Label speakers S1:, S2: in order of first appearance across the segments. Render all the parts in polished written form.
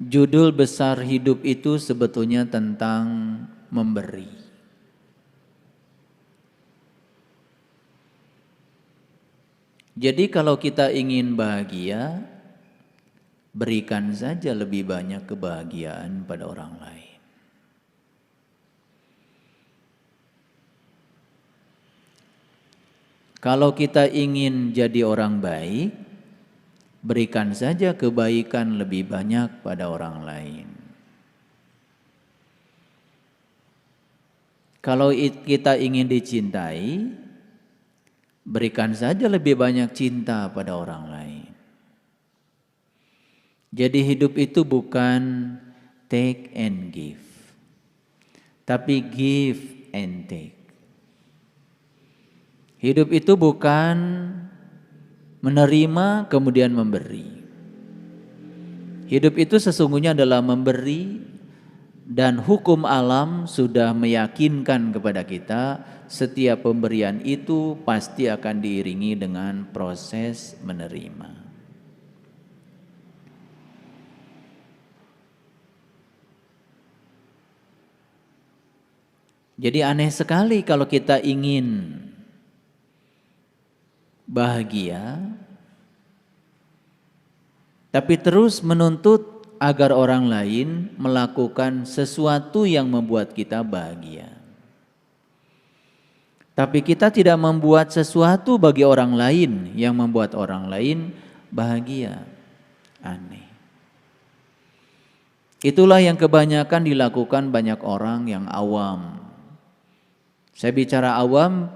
S1: Judul besar hidup itu sebetulnya tentang memberi. Jadi kalau kita ingin bahagia, berikan saja lebih banyak kebahagiaan pada orang lain. Kalau kita ingin jadi orang baik, berikan saja kebaikan lebih banyak pada orang lain. Kalau kita ingin dicintai, berikan saja lebih banyak cinta pada orang lain. Jadi hidup itu bukan take and give, tapi give and take. Hidup itu bukan menerima kemudian memberi. Hidup itu sesungguhnya adalah memberi, dan hukum alam sudah meyakinkan kepada kita setiap pemberian itu pasti akan diiringi dengan proses menerima. Jadi aneh sekali kalau kita ingin bahagia, tapi terus menuntut agar orang lain melakukan sesuatu yang membuat kita bahagia. Tapi kita tidak membuat sesuatu bagi orang lain yang membuat orang lain bahagia. Aneh. Itulah yang kebanyakan dilakukan banyak orang yang awam. Saya bicara awam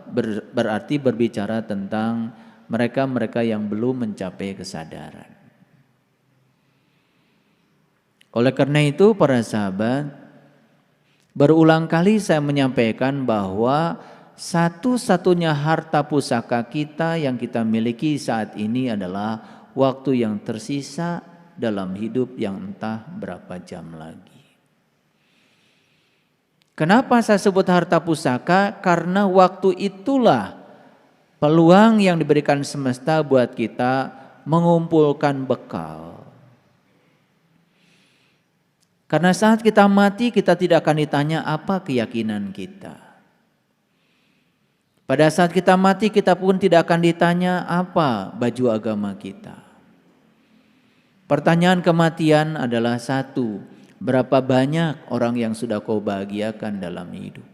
S1: berarti berbicara tentang mereka-mereka yang belum mencapai kesadaran. Oleh karena itu para sahabat, berulang kali saya menyampaikan bahwa satu-satunya harta pusaka kita yang kita miliki saat ini adalah waktu yang tersisa dalam hidup yang entah berapa jam lagi. Kenapa saya sebut harta pusaka? Karena waktu itulah peluang yang diberikan semesta buat kita mengumpulkan bekal. Karena saat kita mati kita tidak akan ditanya apa keyakinan kita. Pada saat kita mati kita pun tidak akan ditanya apa baju agama kita. Pertanyaan kematian adalah satu, berapa banyak orang yang sudah kau bahagiakan dalam hidup?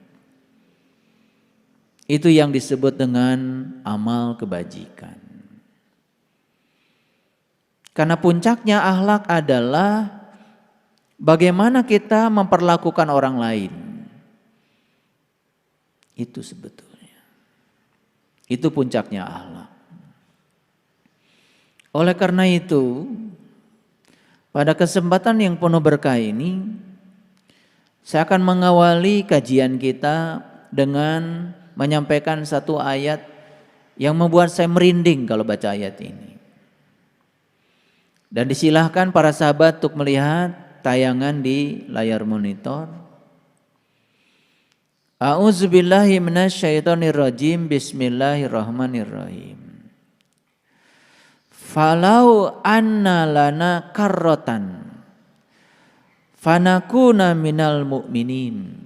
S1: Itu yang disebut dengan amal kebajikan. Karena puncaknya akhlak adalah bagaimana kita memperlakukan orang lain. Itu sebetulnya. Itu puncaknya akhlak. Oleh karena itu, pada kesempatan yang penuh berkah ini, saya akan mengawali kajian kita dengan menyampaikan satu ayat yang membuat saya merinding kalau baca ayat ini. Dan disilahkan para sahabat untuk melihat tayangan di layar monitor. A'udzubillahi minasyaitonirrajim. Bismillahirrahmanirrahim. Falau anna lana karrotan fanakuna minal mu'minin.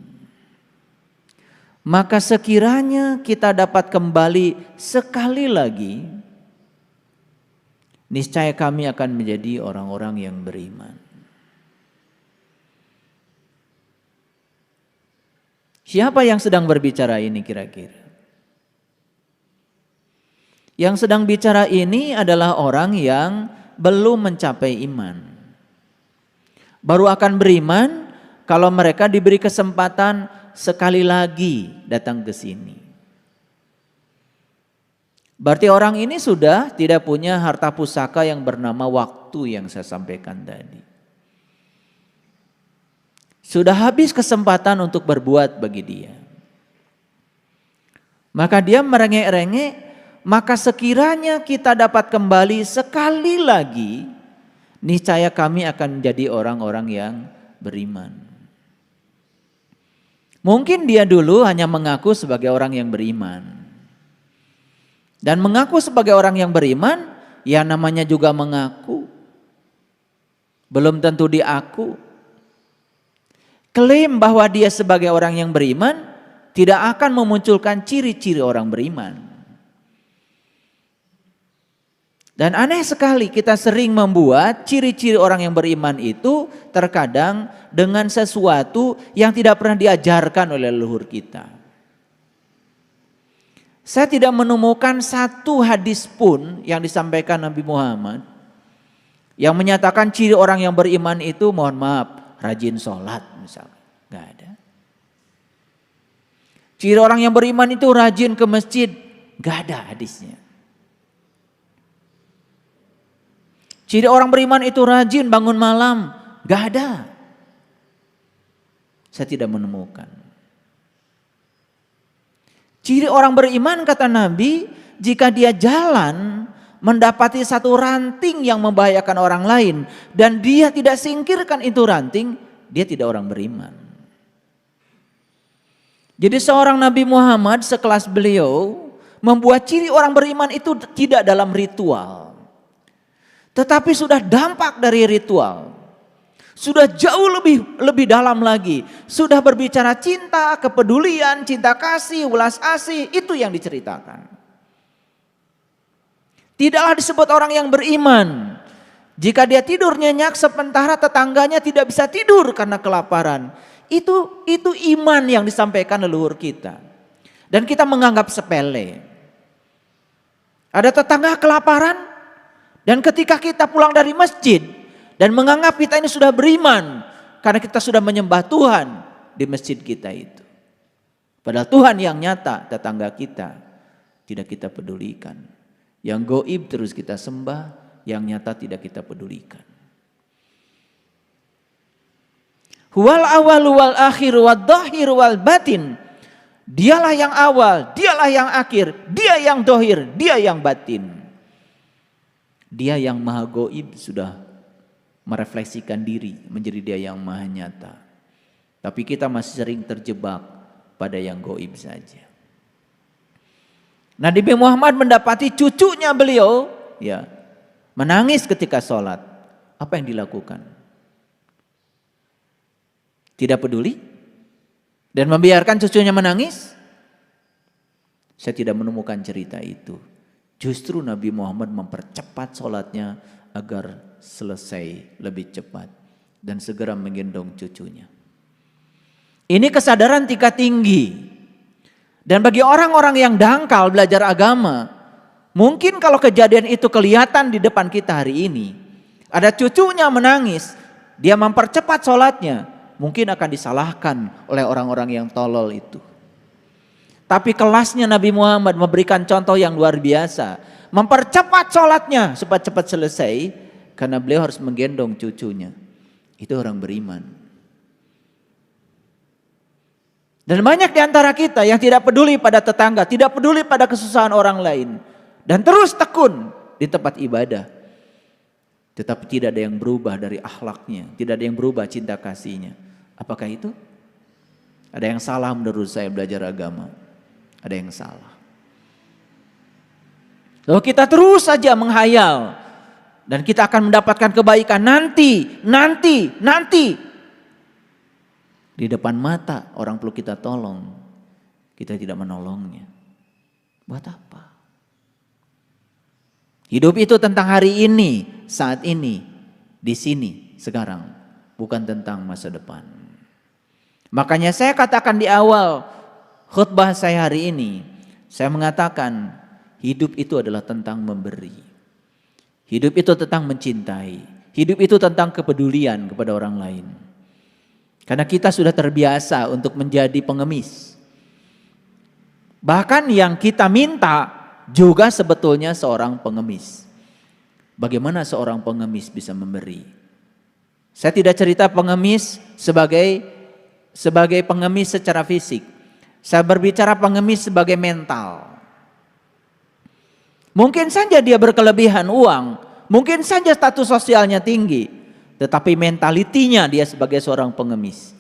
S1: Maka sekiranya kita dapat kembali sekali lagi, niscaya kami akan menjadi orang-orang yang beriman. Siapa yang sedang berbicara ini kira-kira? Yang sedang bicara ini adalah orang yang belum mencapai iman. Baru akan beriman kalau mereka diberi kesempatan sekali lagi datang ke sini. Berarti orang ini sudah tidak punya harta pusaka yang bernama waktu yang saya sampaikan tadi. Sudah habis kesempatan untuk berbuat bagi dia. Maka dia merengek-rengek. Maka sekiranya kita dapat kembali sekali lagi, niscaya kami akan menjadi orang-orang yang beriman. Mungkin dia dulu hanya mengaku sebagai orang yang beriman. Dan mengaku sebagai orang yang beriman, ya namanya juga mengaku. belum tentu diaku. Klaim bahwa dia sebagai orang yang beriman tidak akan memunculkan ciri-ciri orang beriman. Dan aneh sekali kita sering membuat ciri-ciri orang yang beriman itu terkadang dengan sesuatu yang tidak pernah diajarkan oleh leluhur kita. Saya tidak menemukan satu hadis pun yang disampaikan Nabi Muhammad yang menyatakan ciri orang yang beriman itu, mohon maaf, rajin sholat misalnya. Gak ada. Ciri orang yang beriman itu rajin ke masjid. Gak ada hadisnya. Ciri orang beriman itu rajin bangun malam. Gak ada. Saya tidak menemukan. Ciri orang beriman kata Nabi, jika dia jalan mendapati satu ranting yang membahayakan orang lain dan dia tidak singkirkan itu ranting, dia tidak orang beriman. Jadi seorang Nabi Muhammad sekelas beliau membuat ciri orang beriman itu tidak dalam ritual, tetapi sudah dampak dari ritual. Sudah jauh lebih dalam lagi. Sudah berbicara cinta, kepedulian, cinta kasih, welas asih, itu yang diceritakan. Tidaklah disebut orang yang beriman jika dia tidur nyenyak sementara tetangganya tidak bisa tidur karena kelaparan. Itu iman yang disampaikan leluhur kita. Dan kita menganggap sepele. Ada tetangga kelaparan dan ketika kita pulang dari masjid dan menganggap kita ini sudah beriman karena kita sudah menyembah Tuhan di masjid kita itu. Padahal Tuhan yang nyata tetangga kita tidak kita pedulikan. Yang goib terus kita sembah, yang nyata tidak kita pedulikan. Huwal awalu wal akhiru wad dhahiru wal batin. Dialah yang awal, dialah yang akhir, dia yang dohir, dia yang batin. Dia yang maha goib sudah merefleksikan diri menjadi dia yang maha nyata. Tapi kita masih sering terjebak pada yang goib saja. Nabi Muhammad mendapati cucunya beliau menangis ketika sholat. Apa yang dilakukan? Tidak peduli dan membiarkan cucunya menangis? Saya tidak menemukan cerita itu. Justru Nabi Muhammad mempercepat sholatnya agar selesai lebih cepat dan segera menggendong cucunya. Ini kesadaran tingkat tinggi. Dan bagi orang-orang yang dangkal belajar agama, mungkin kalau kejadian itu kelihatan di depan kita hari ini, ada cucunya menangis, dia mempercepat sholatnya, mungkin akan disalahkan oleh orang-orang yang tolol itu. Tapi kelasnya Nabi Muhammad memberikan contoh yang luar biasa, mempercepat sholatnya supaya cepat selesai, karena beliau harus menggendong cucunya. Itu orang beriman. Dan banyak di antara kita yang tidak peduli pada tetangga, tidak peduli pada kesusahan orang lain. Dan terus tekun di tempat ibadah. Tetapi tidak ada yang berubah dari akhlaknya, tidak ada yang berubah cinta kasihnya. Apakah itu? Ada yang salah menurut saya belajar agama. Ada yang salah. Lalu kita terus saja menghayal. Dan kita akan mendapatkan kebaikan nanti. Di depan mata orang perlu kita tolong, kita tidak menolongnya. Buat apa? Hidup itu tentang hari ini, saat ini, di sini, sekarang. Bukan tentang masa depan. Makanya saya katakan di awal khutbah saya hari ini, saya mengatakan hidup itu adalah tentang memberi. Hidup itu tentang mencintai. Hidup itu tentang kepedulian kepada orang lain. Karena kita sudah terbiasa untuk menjadi pengemis. Bahkan yang kita minta juga sebetulnya seorang pengemis. Bagaimana seorang pengemis bisa memberi? Saya tidak cerita pengemis sebagai pengemis secara fisik. Saya berbicara pengemis sebagai mental. Mungkin saja dia berkelebihan uang, mungkin saja status sosialnya tinggi, tetapi mentalitinya dia sebagai seorang pengemis.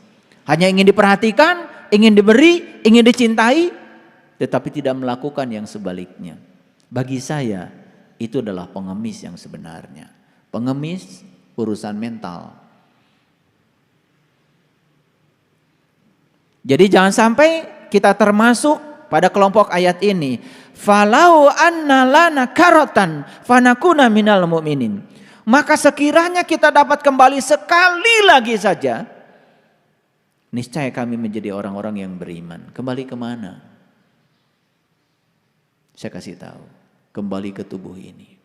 S1: Hanya ingin diperhatikan, ingin diberi, ingin dicintai, tetapi tidak melakukan yang sebaliknya. Bagi saya itu adalah pengemis yang sebenarnya. Pengemis urusan mental. Jadi jangan sampai kita termasuk pada kelompok ayat ini. Falau anna lana karotan fanakuna minal mu'minin. Maka sekiranya kita dapat kembali sekali lagi saja, niscaya kami menjadi orang-orang yang beriman. Kembali kemana? Saya kasih tahu. Kembali ke tubuh ini.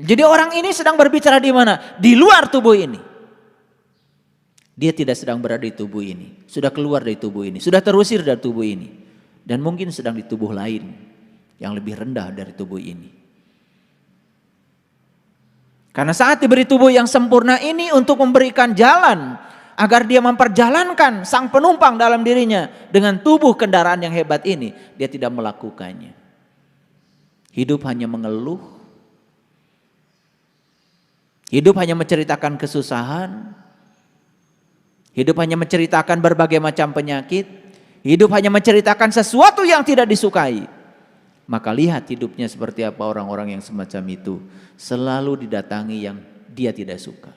S1: Jadi orang ini sedang berbicara di mana? Di luar tubuh ini. Dia tidak sedang berada di tubuh ini. Sudah keluar dari tubuh ini. Sudah terusir dari tubuh ini. Dan mungkin sedang di tubuh lain yang lebih rendah dari tubuh ini. Karena saat diberi tubuh yang sempurna ini untuk memberikan jalan agar dia memperjalankan sang penumpang dalam dirinya dengan tubuh kendaraan yang hebat ini, dia tidak melakukannya. Hidup hanya mengeluh. Hidup hanya menceritakan kesusahan. Hidup hanya menceritakan berbagai macam penyakit. Hidup hanya menceritakan sesuatu yang tidak disukai. Maka lihat hidupnya seperti apa orang-orang yang semacam itu. Selalu didatangi yang dia tidak suka.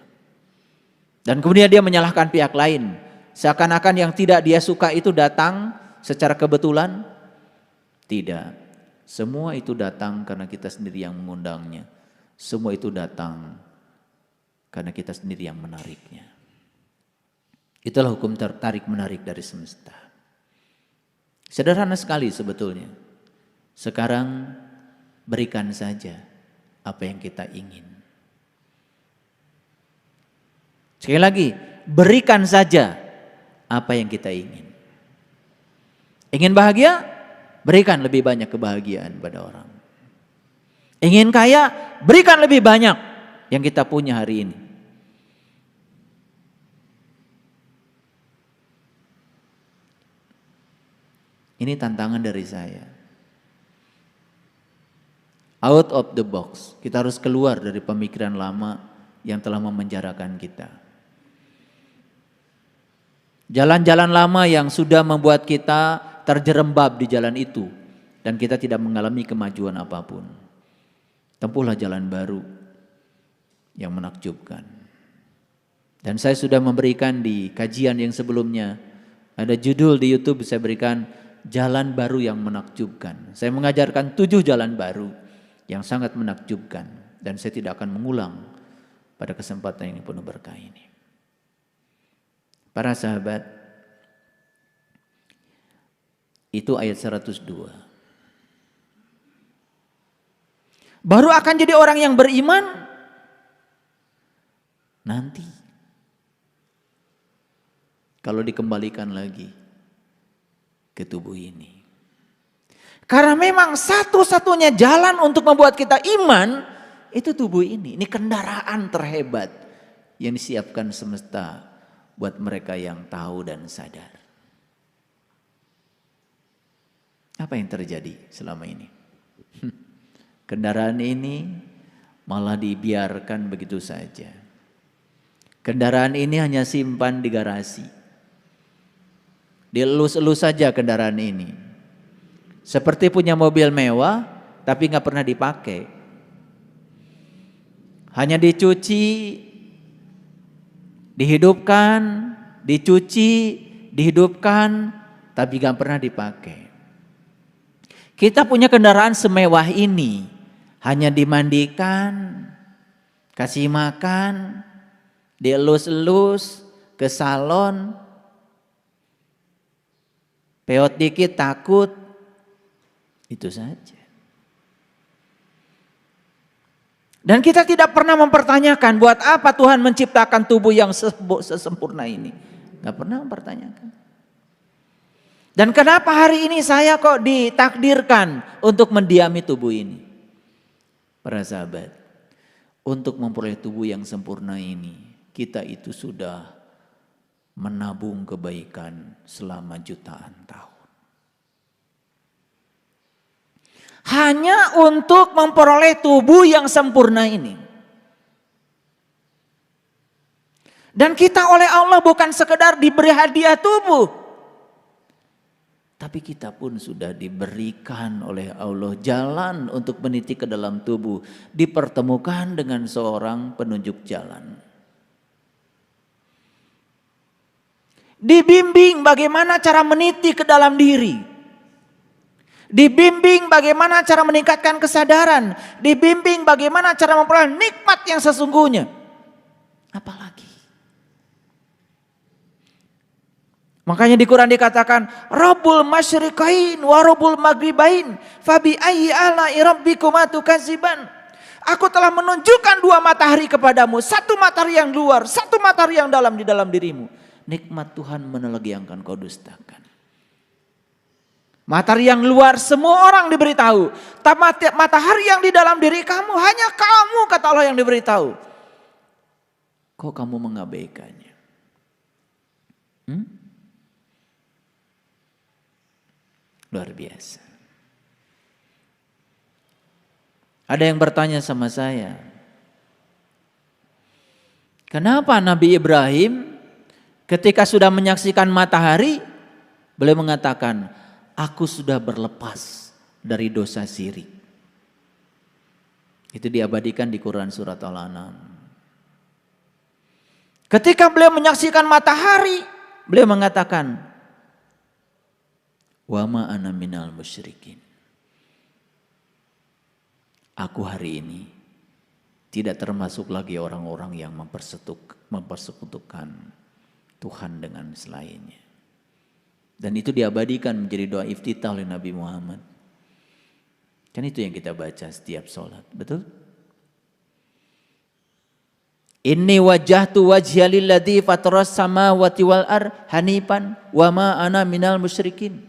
S1: Dan kemudian dia menyalahkan pihak lain. Seakan-akan yang tidak dia suka itu datang secara kebetulan. Tidak. Semua itu datang karena kita sendiri yang mengundangnya. Semua itu datang karena kita sendiri yang menariknya. Itulah hukum tertarik menarik dari semesta. Sederhana sekali sebetulnya. Sekarang berikan saja apa yang kita ingin. Sekali lagi, berikan saja apa yang kita ingin. Ingin bahagia? Berikan lebih banyak kebahagiaan pada orang. Ingin kaya? Berikan lebih banyak yang kita punya hari ini. Ini tantangan dari saya. Out of the box. Kita harus keluar dari pemikiran lama yang telah memenjarakan kita. Jalan-jalan lama yang sudah membuat kita terjerembab di jalan itu. Dan kita tidak mengalami kemajuan apapun. Tempuhlah jalan baru yang menakjubkan. Dan saya sudah memberikan di kajian yang sebelumnya. Ada judul di YouTube saya berikan. Jalan baru yang menakjubkan. Saya mengajarkan 7 jalan baru yang sangat menakjubkan. Dan saya tidak akan mengulang pada kesempatan yang penuh berkah ini. Para sahabat, itu ayat 102. Baru akan jadi orang yang beriman nanti. Kalau dikembalikan lagi ke tubuh ini. Karena memang satu-satunya jalan untuk membuat kita iman itu tubuh ini. Ini kendaraan terhebat yang disiapkan semesta buat mereka yang tahu dan sadar. Apa yang terjadi selama ini? Kendaraan ini malah dibiarkan begitu saja. Kendaraan ini hanya simpan di garasi. Dielus-elus saja kendaraan ini. Seperti punya mobil mewah tapi nggak pernah dipakai. Hanya dicuci, dihidupkan, dicuci, dihidupkan, tapi nggak pernah dipakai. Kita punya kendaraan semewah ini, hanya dimandikan, kasih makan, dielus-elus, ke salon. Peot dikit takut, itu saja. Dan kita tidak pernah mempertanyakan buat apa Tuhan menciptakan tubuh yang sesempurna ini. Gak pernah mempertanyakan. Dan kenapa hari ini saya kok ditakdirkan untuk mendiami tubuh ini? Para sahabat, untuk memperoleh tubuh yang sempurna ini, kita itu sudah menabung kebaikan selama jutaan tahun. Hanya untuk memperoleh tubuh yang sempurna ini. Dan kita oleh Allah bukan sekedar diberi hadiah tubuh. Tapi kita pun sudah diberikan oleh Allah jalan untuk meniti ke dalam tubuh. Dipertemukan dengan seorang penunjuk jalan. Dibimbing bagaimana cara meniti ke dalam diri. Dibimbing bagaimana cara meningkatkan kesadaran. Dibimbing bagaimana cara memperoleh nikmat yang sesungguhnya. Apalagi. Makanya di Quran dikatakan Rabbul masyriqain wa Rabbul maghribain fabi ayyi ala'i rabbikuma tukadziban. Aku telah menunjukkan dua matahari kepadamu, satu matahari yang luar, satu matahari yang dalam di dalam dirimu. Nikmat Tuhan mana lagi yang akan kau dustakan? Matahari yang luar semua orang diberitahu, tapi matahari yang di dalam diri kamu hanya kamu kata Allah yang diberitahu. Kok kamu mengabaikannya? Luar biasa. Ada yang bertanya sama saya, kenapa Nabi Ibrahim ketika sudah menyaksikan matahari, beliau mengatakan, aku sudah berlepas dari dosa syirik. Itu diabadikan di Quran surat Al-An'am. Ketika beliau menyaksikan matahari, beliau mengatakan, wa ma ana minal musyrikin. Aku hari ini tidak termasuk lagi orang-orang yang mempersekutukan Tuhan dengan selainnya. Dan itu diabadikan menjadi doa iftitah oleh Nabi Muhammad. Kan itu yang kita baca setiap sholat, betul? Inni wajjahtu wajhiya lilladzi fataras samawati wal ardh hanifan wa ma ana minal musyrikin.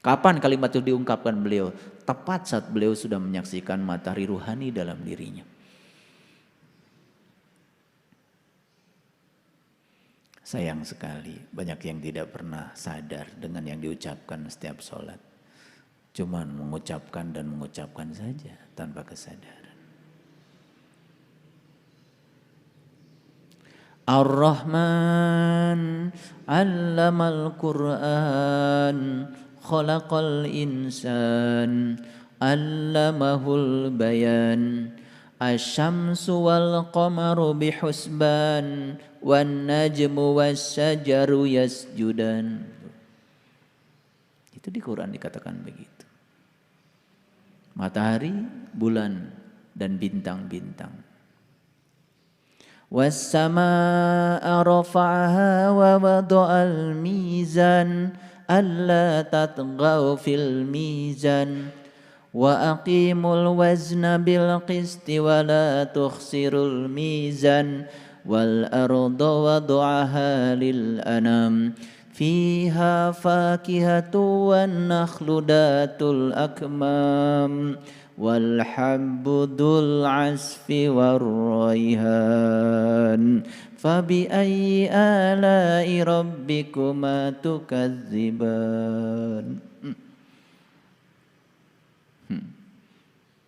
S1: Kapan kalimat itu diungkapkan beliau? Tepat saat beliau sudah menyaksikan matahari ruhani dalam dirinya. Sayang sekali banyak yang tidak pernah sadar dengan yang diucapkan setiap sholat. Cuman mengucapkan dan mengucapkan saja tanpa kesadaran. Ar-Rahman 'allamal Qur'an khalaqal insan 'allamahul bayan asy-syamsu wal qamaru bihusban wan najmu wasyajaru yasjudan. Itu di Quran dikatakan begitu. Matahari, bulan dan bintang-bintang. Was-samaa'a rafa'aha wa wada'al mizan alla tatghaw fil mizan wa aqimul wazna bil qisti wa la tukhsirul mizan wal arda wada'aha lil anam fiha fakihatu wan nakhlu datul akmam wal habbudul asfi war rayhan fabi ayyi ala'i rabbikuma tukadziban.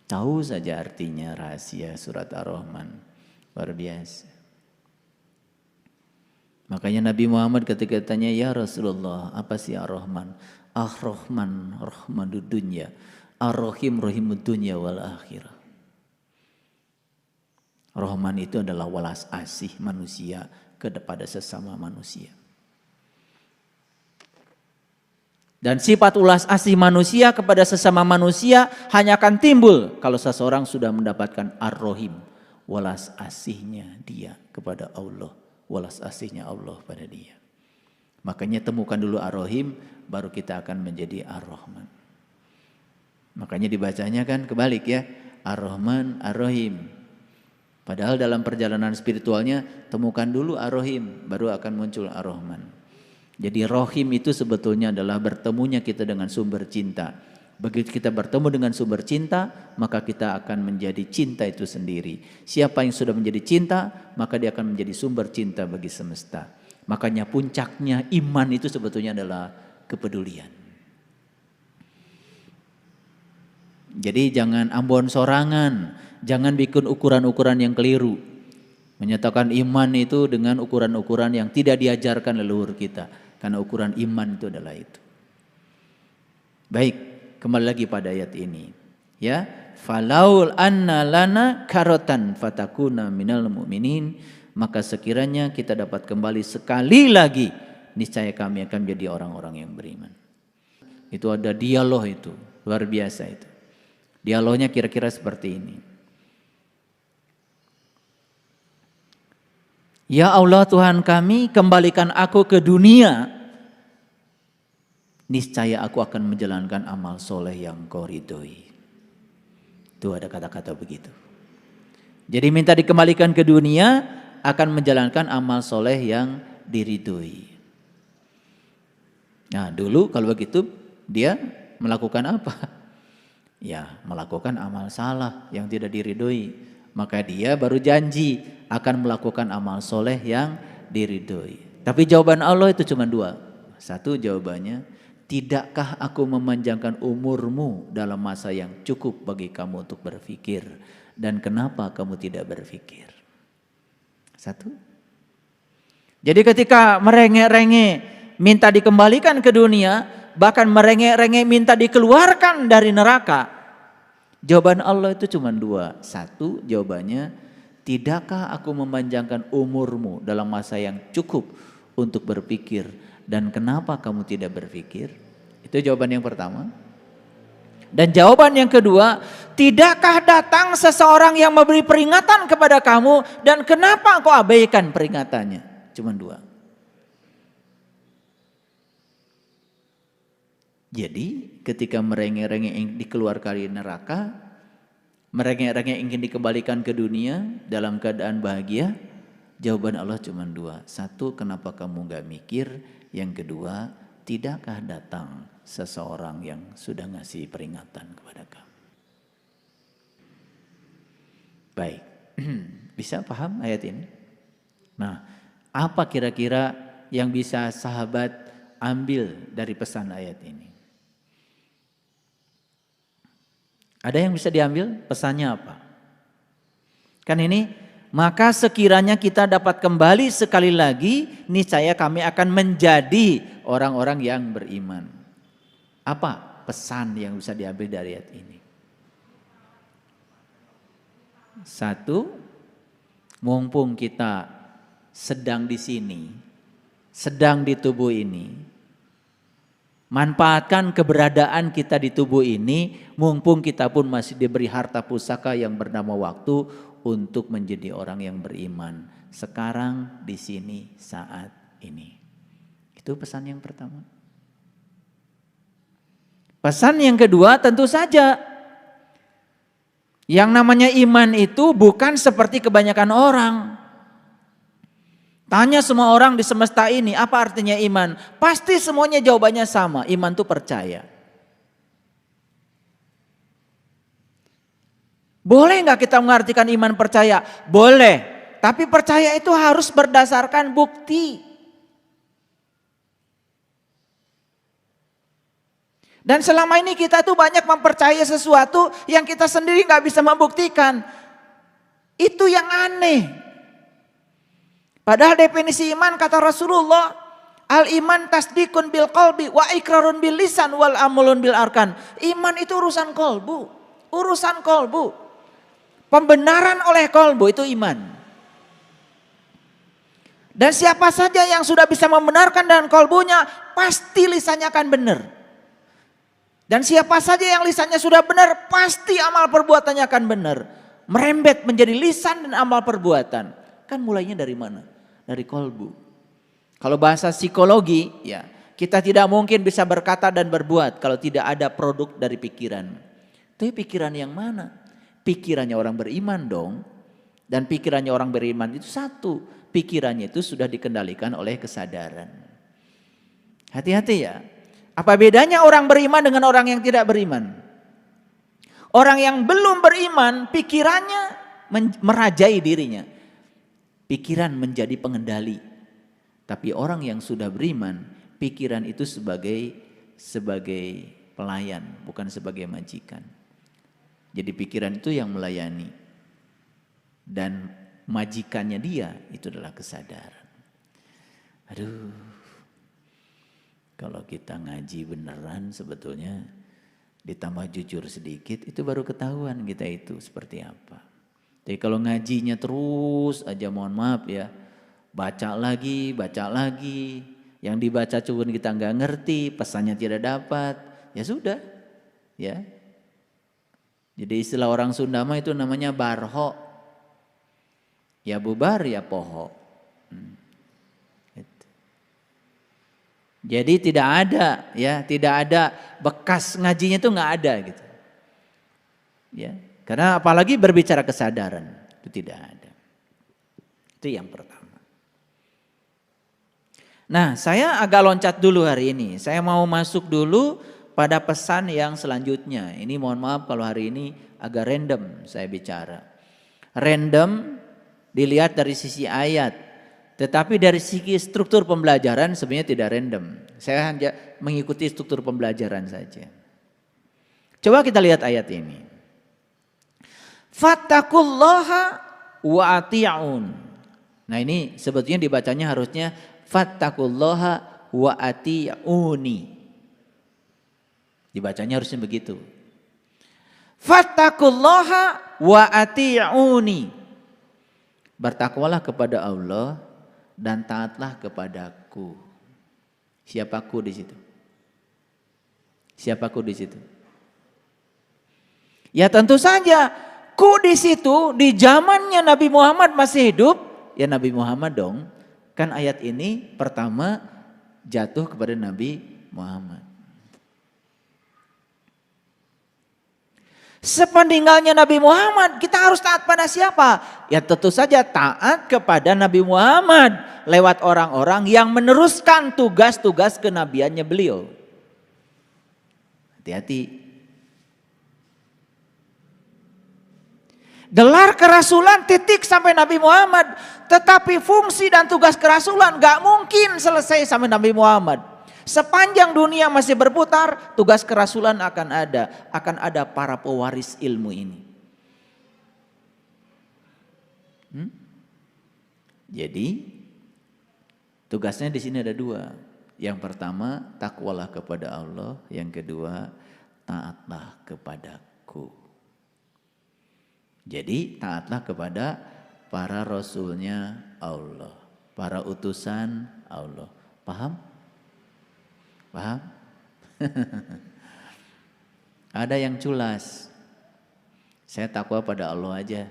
S1: Tahu saja artinya rahasia surat Ar-Rahman. Luar biasa. Makanya Nabi Muhammad ketika tanya, ya Rasulullah, apa sih Ar-Rahman? Ar-Rahman, rahmanud dunya. Ar-Rahim, rahimud dunya wal akhirah. Rahman itu adalah welas asih manusia kepada sesama manusia. Dan sifat ulas asih manusia kepada sesama manusia hanya akan timbul kalau seseorang sudah mendapatkan Ar-Rahim, welas asihnya dia kepada Allah, welas asihnya Allah pada dia. Makanya temukan dulu Ar-Rahim, baru kita akan menjadi Ar-Rahman. Makanya dibacanya kan kebalik ya, Ar-Rahman, Ar-Rahim. Padahal dalam perjalanan spiritualnya temukan dulu Ar-Rahim, baru akan muncul Ar-Rahman. Jadi Rahim itu sebetulnya adalah bertemunya kita dengan sumber cinta. Begitu kita bertemu dengan sumber cinta, maka kita akan menjadi cinta itu sendiri. Siapa yang sudah menjadi cinta, maka dia akan menjadi sumber cinta bagi semesta. Makanya puncaknya iman itu sebetulnya adalah kepedulian. Jadi jangan ambon sorangan, jangan bikin ukuran-ukuran yang keliru. Menyatakan iman itu dengan ukuran-ukuran yang tidak diajarkan leluhur kita. Karena ukuran iman itu adalah itu. Baik, kembali lagi pada ayat ini. Ya, falaul anna lana karotan fatakuna minal mu'minin, maka sekiranya kita dapat kembali sekali lagi, niscaya kami akan menjadi orang-orang yang beriman. Itu ada dialog itu, luar biasa itu. Dialognya kira-kira seperti ini. Ya Allah Tuhan kami, kembalikan aku ke dunia, niscaya aku akan menjalankan amal soleh yang Kau ridhoi. Itu ada kata-kata begitu. Jadi minta dikembalikan ke dunia, akan menjalankan amal soleh yang diridhoi. Nah dulu kalau begitu dia melakukan apa? Ya melakukan amal salah yang tidak diridhoi. Maka dia baru janji akan melakukan amal soleh yang diridhoi. Tapi jawaban Allah itu cuma dua. Satu jawabannya, tidakkah aku memanjangkan umurmu dalam masa yang cukup bagi kamu untuk berpikir? Dan kenapa kamu tidak berpikir? Satu. Jadi ketika merengek-rengek minta dikembalikan ke dunia, bahkan merengek-rengek minta dikeluarkan dari neraka, jawaban Allah itu cuma dua. Satu jawabannya, tidakkah aku memanjangkan umurmu dalam masa yang cukup untuk berpikir, dan kenapa kamu tidak berpikir? Itu jawaban yang pertama. Dan jawaban yang kedua, tidakkah datang seseorang yang memberi peringatan kepada kamu, dan kenapa kau abaikan peringatannya? Cuma dua. Jadi ketika merengek-rengek ingin dikeluarkan dari neraka, merengek-rengek ingin dikembalikan ke dunia dalam keadaan bahagia, jawaban Allah cuma dua. Satu, kenapa kamu gak mikir? Yang kedua, tidakkah datang seseorang yang sudah ngasih peringatan kepada kamu? Baik, bisa paham ayat ini? Nah, apa kira-kira yang bisa sahabat ambil dari pesan ayat ini? Ada yang bisa diambil? Pesannya apa? Kan ini, maka sekiranya kita dapat kembali sekali lagi, niscaya kami akan menjadi orang-orang yang beriman. Apa pesan yang bisa diambil dari ayat ini? Satu, mumpung kita sedang di sini, sedang di tubuh ini, manfaatkan keberadaan kita di tubuh ini, mumpung kita pun masih diberi harta pusaka yang bernama waktu, untuk menjadi orang yang beriman sekarang, di sini, saat ini. Itu pesan yang pertama. Pesan yang kedua, tentu saja yang namanya iman itu bukan seperti kebanyakan orang. Tanya semua orang di semesta ini, apa artinya iman? Pasti semuanya jawabannya sama, iman itu percaya. Boleh nggak kita mengartikan iman percaya? Boleh, tapi percaya itu harus berdasarkan bukti. Dan selama ini kita tuh banyak mempercayai sesuatu yang kita sendiri nggak bisa membuktikan. Itu yang aneh. Padahal definisi iman kata Rasulullah, al-iman tasdikun bil qalbi wa ikrarun bil lisan wal amulun bil arkan. Iman itu urusan kolbu, urusan kolbu. Pembenaran oleh kolbu itu iman. Dan siapa saja yang sudah bisa membenarkan dengan kolbunya, pasti lisannya akan benar. Dan siapa saja yang lisannya sudah benar, pasti amal perbuatannya akan benar. Merembet menjadi lisan dan amal perbuatan. Kan mulainya dari mana? Dari kolbu. Kalau bahasa psikologi, ya kita tidak mungkin bisa berkata dan berbuat kalau tidak ada produk dari pikiran. Tapi pikiran yang mana? Pikirannya orang beriman dong. Dan pikirannya orang beriman itu satu. Pikirannya itu sudah dikendalikan oleh kesadaran. Hati-hati ya. Apa bedanya orang beriman dengan orang yang tidak beriman? Orang yang belum beriman, pikirannya merajai dirinya. Pikiran menjadi pengendali. Tapi orang yang sudah beriman, pikiran itu sebagai pelayan, bukan sebagai majikan. Jadi pikiran itu yang melayani. Dan majikannya dia itu adalah kesadaran. Aduh, kalau kita ngaji beneran sebetulnya ditambah jujur sedikit, itu baru ketahuan kita itu seperti apa. Jadi kalau ngajinya terus aja, mohon maaf ya, baca lagi, yang dibaca cuma kita nggak ngerti, pesannya tidak dapat, ya sudah, ya. Jadi istilah orang Sunda mah itu namanya barho, ya bubar ya poho. Jadi tidak ada, ya, tidak ada bekas ngajinya itu nggak ada gitu, ya. Karena apalagi berbicara kesadaran itu tidak ada. Itu yang pertama. Nah, saya agak loncat dulu hari ini. Saya mau masuk dulu pada pesan yang selanjutnya. Ini mohon maaf kalau hari ini agak random saya bicara. Random dilihat dari sisi ayat. Tetapi dari segi struktur pembelajaran sebenarnya tidak random. Saya hanya mengikuti struktur pembelajaran saja. Coba kita lihat ayat ini. Fattaqullaha wa ati'un. Nah ini sebetulnya dibacanya harusnya fattaqullaha wa ati'uni. Dibacanya harusnya begitu. Fattaqullaha wa ati'uni. Bertakwalah kepada Allah dan taatlah kepadaku. Siapaku di situ? Siapaku di situ? Ya tentu saja, ku di situ di zamannya Nabi Muhammad masih hidup, ya Nabi Muhammad dong. Kan ayat ini pertama jatuh kepada Nabi Muhammad. Sepeninggalnya Nabi Muhammad, kita harus taat pada siapa? Ya tentu saja taat kepada Nabi Muhammad lewat orang-orang yang meneruskan tugas-tugas kenabiannya beliau. Hati-hati. Gelar kerasulan titik sampai Nabi Muhammad, tetapi fungsi dan tugas kerasulan gak mungkin selesai sampai Nabi Muhammad. Sepanjang dunia masih berputar, tugas kerasulan akan ada para pewaris ilmu ini. Jadi tugasnya di sini ada dua. Yang pertama takwalah kepada Allah, yang kedua taatlah kepadaku. Jadi taatlah kepada para rasulnya Allah, para utusan Allah. Paham? Paham? Ada yang culas. Saya takwa pada Allah aja.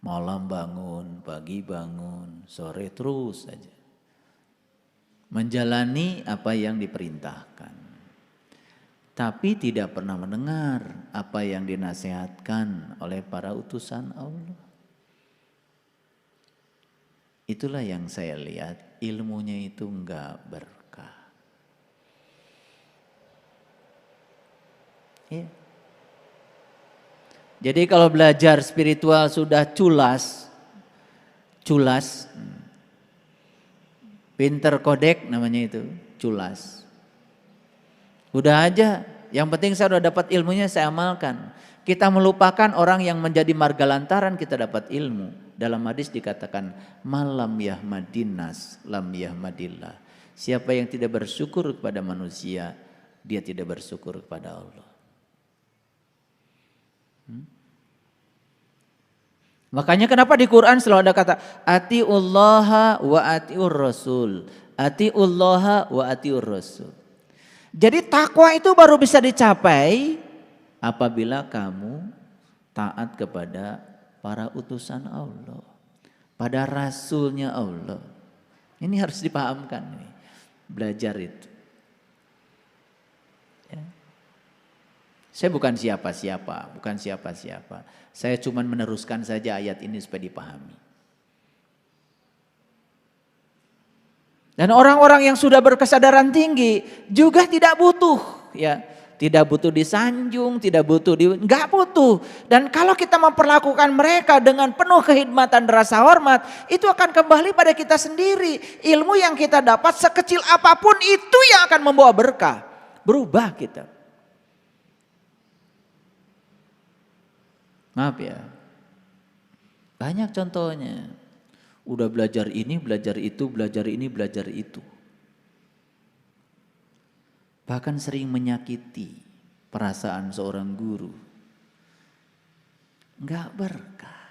S1: Malam bangun, pagi bangun, sore terus saja. Menjalani apa yang diperintahkan. Tapi tidak pernah mendengar apa yang dinasihatkan oleh para utusan Allah. Itulah yang saya lihat, ilmunya itu enggak berkah. Ya. Jadi kalau belajar spiritual sudah culas, pinter kodek namanya itu, culas. Udah aja, yang penting saya udah dapat ilmunya, saya amalkan. Kita melupakan orang yang menjadi marga lantaran kita dapat ilmu. Dalam hadis dikatakan malam yahmadinas lam yahmadillah. Siapa yang tidak bersyukur kepada manusia, dia tidak bersyukur kepada Allah. Makanya kenapa di Quran selalu ada kata atiullaha wa atiur rasul. Atiullaha wa atiur rasul. Jadi takwa itu baru bisa dicapai apabila kamu taat kepada para utusan Allah, pada rasulnya Allah. Ini harus dipahamkan, belajar itu. Ya. Saya bukan siapa-siapa, Saya cuma meneruskan saja ayat ini supaya dipahami. Dan orang-orang yang sudah berkesadaran tinggi juga tidak butuh, ya. Tidak butuh disanjung, nggak butuh. Dan kalau kita memperlakukan mereka dengan penuh kehormatan dan rasa hormat, itu akan kembali pada kita sendiri. Ilmu yang kita dapat sekecil apapun itu yang akan membawa berkah. Berubah kita. Maaf ya. Banyak contohnya. Udah belajar ini, belajar itu, belajar ini, belajar itu. bahkan sering menyakiti perasaan seorang guru. Enggak berkah.